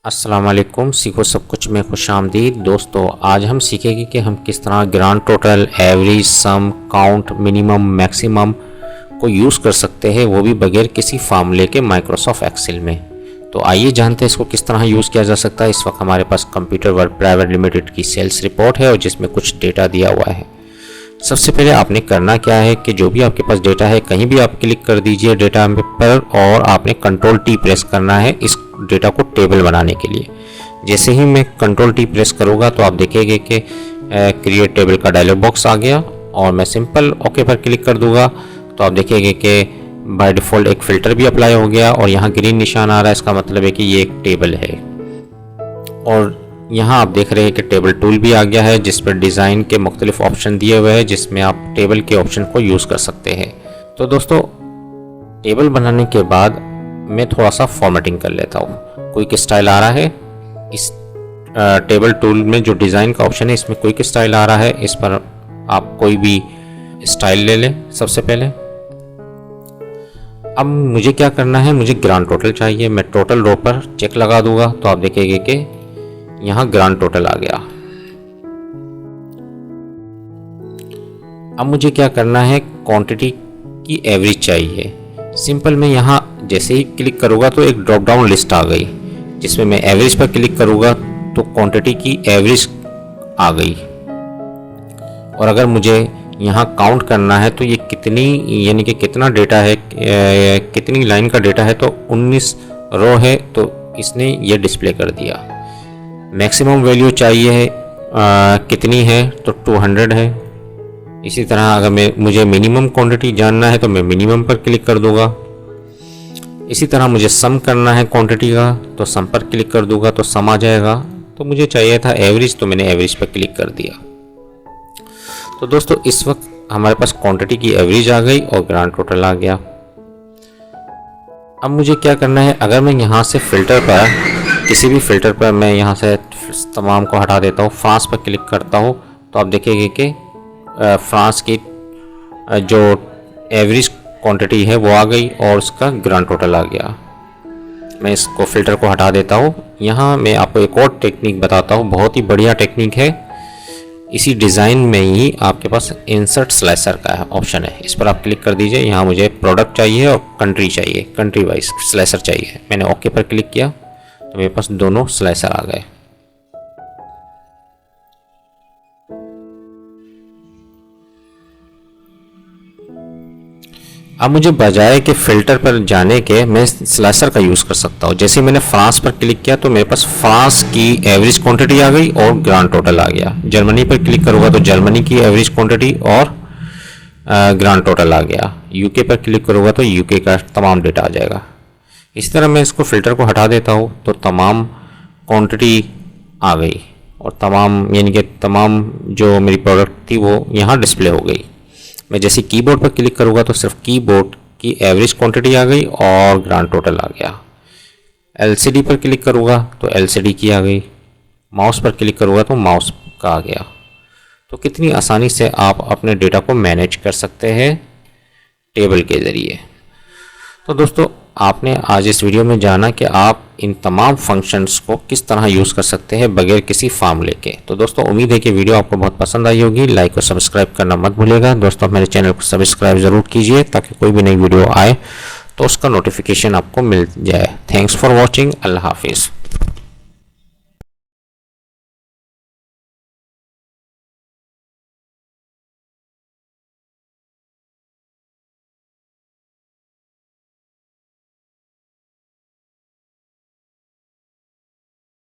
अस्सलाम वालेकुम। सीखो सब कुछ में खुशामदीद। दोस्तों, आज हम सीखेंगे कि हम किस तरह ग्रांड टोटल, एवरेज, सम, काउंट, मिनिमम, मैक्सिमम को यूज़ कर सकते हैं, वो भी बगैर किसी फार्मूले के माइक्रोसॉफ्ट एक्सेल में। तो आइए जानते हैं इसको किस तरह यूज़ किया जा सकता है। इस वक्त हमारे पास कंप्यूटर वर्ल्ड प्राइवेट लिमिटेड की सेल्स रिपोर्ट है और जिसमें कुछ डेटा दिया हुआ है। सबसे पहले आपने करना क्या है कि जो भी आपके पास डेटा है कहीं भी आप क्लिक कर दीजिए डेटा पर और आपने कंट्रोल टी प्रेस करना है इस डेटा को टेबल बनाने के लिए। जैसे ही मैं कंट्रोल टी प्रेस करूँगा तो आप देखेंगे कि क्रिएट टेबल का डायलॉग बॉक्स आ गया और मैं सिंपल ओके पर क्लिक कर दूंगा तो आप देखेंगे कि बाय डिफ़ॉल्ट एक फ़िल्टर भी अप्लाई हो गया और यहाँ ग्रीन निशान आ रहा है। इसका मतलब है कि ये एक टेबल है। और यहाँ आप देख रहे हैं कि टेबल टूल भी आ गया है जिस पर डिज़ाइन के मुख्तलिफ ऑप्शन दिए हुए हैं जिसमें आप टेबल के ऑप्शन को यूज़ कर सकते हैं। तो दोस्तों, टेबल बनाने के बाद मैं थोड़ा सा फॉर्मेटिंग कर लेता हूँ। क्विक स्टाइल आ रहा है इस टेबल टूल में, जो डिज़ाइन का ऑप्शन है इसमें क्विक स्टाइल आ रहा है। इस पर आप कोई भी स्टाइल ले लें। सबसे पहले अब मुझे क्या करना है, मुझे ग्रांड टोटल चाहिए। मैं टोटल रो पर चेक लगा दूंगा तो आप देखेंगे कि यहाँ ग्रांड टोटल आ गया। अब मुझे क्या करना है, क्वांटिटी की एवरेज चाहिए। सिंपल मैं यहाँ जैसे ही क्लिक करूँगा तो एक ड्रॉप डाउन लिस्ट आ गई जिसमें मैं एवरेज पर क्लिक करूँगा तो क्वांटिटी की एवरेज आ गई। और अगर मुझे यहाँ काउंट करना है तो ये कितनी, यानी कि कितना डेटा है, कितनी लाइन का डेटा है, तो 19 रो है तो इसने ये डिस्प्ले कर दिया। मैक्सिमम वैल्यू चाहिए है कितनी है, तो 200 है। इसी तरह अगर मुझे मिनिमम क्वांटिटी जानना है तो मैं मिनिमम पर क्लिक कर दूंगा। इसी तरह मुझे सम करना है क्वांटिटी का तो सम पर क्लिक कर दूंगा तो सम आ जाएगा। तो मुझे चाहिए था एवरेज तो मैंने एवरेज पर क्लिक कर दिया। तो दोस्तों, इस वक्त हमारे पास क्वांटिटी की एवरेज आ गई और ग्रांड टोटल आ गया। अब मुझे क्या करना है, अगर मैं यहाँ से फ़िल्टर पर, किसी भी फ़िल्टर पर मैं यहाँ से तमाम को हटा देता हूँ, फ्रांस पर क्लिक करता हूँ तो आप देखेंगे कि फ्रांस की जो एवरेज क्वांटिटी है वो आ गई और उसका ग्रांड टोटल आ गया। मैं इसको फ़िल्टर को हटा देता हूँ। यहाँ मैं आपको एक और टेक्निक बताता हूँ, बहुत ही बढ़िया टेक्निक है। इसी डिज़ाइन में ही आपके पास इंसर्ट स्लाइसर का ऑप्शन है, इस पर आप क्लिक कर दीजिए। यहाँ मुझे प्रोडक्ट चाहिए और कंट्री चाहिए, कंट्री वाइज स्लाइसर चाहिए। मैंने ओके पर क्लिक किया तो मेरे पास दोनों स्लाइसर आ गए। अब मुझे बजाय कि फ़िल्टर पर जाने के मैं स्लाइसर का यूज़ कर सकता हूँ। जैसे मैंने फ्रांस पर क्लिक किया तो मेरे पास फ्रांस की एवरेज क्वांटिटी आ गई और ग्रांड टोटल आ गया। जर्मनी पर क्लिक करूँगा तो जर्मनी की एवरेज क्वांटिटी और ग्रांड टोटल आ गया। यूके पर क्लिक करूँगा तो यूके का तमाम डेटा आ जाएगा। इसी तरह मैं इसको फ़िल्टर को हटा देता हूँ तो तमाम क्वांटिटी आ गई और तमाम, यानी कि तमाम जो मेरी प्रोडक्ट थी वो यहाँ डिस्प्ले हो गई। मैं जैसे कीबोर्ड पर क्लिक करूँगा तो सिर्फ कीबोर्ड की एवरेज क्वांटिटी आ गई और ग्रांड टोटल आ गया। एलसीडी पर क्लिक करूँगा तो एलसीडी की आ गई। माउस पर क्लिक करूँगा तो माउस का आ गया। तो कितनी आसानी से आप अपने डेटा को मैनेज कर सकते हैं टेबल के ज़रिए। तो दोस्तों, आपने आज इस वीडियो में जाना कि आप इन तमाम फंक्शंस को किस तरह यूज़ कर सकते हैं बगैर किसी फार्मूले के। तो दोस्तों, उम्मीद है कि वीडियो आपको बहुत पसंद आई होगी। लाइक और सब्सक्राइब करना मत भूलिएगा। दोस्तों, मेरे चैनल को सब्सक्राइब ज़रूर कीजिए ताकि कोई भी नई वीडियो आए तो उसका नोटिफिकेशन आपको मिल जाए। Thanks for watching. अल्लाह हाफिज़।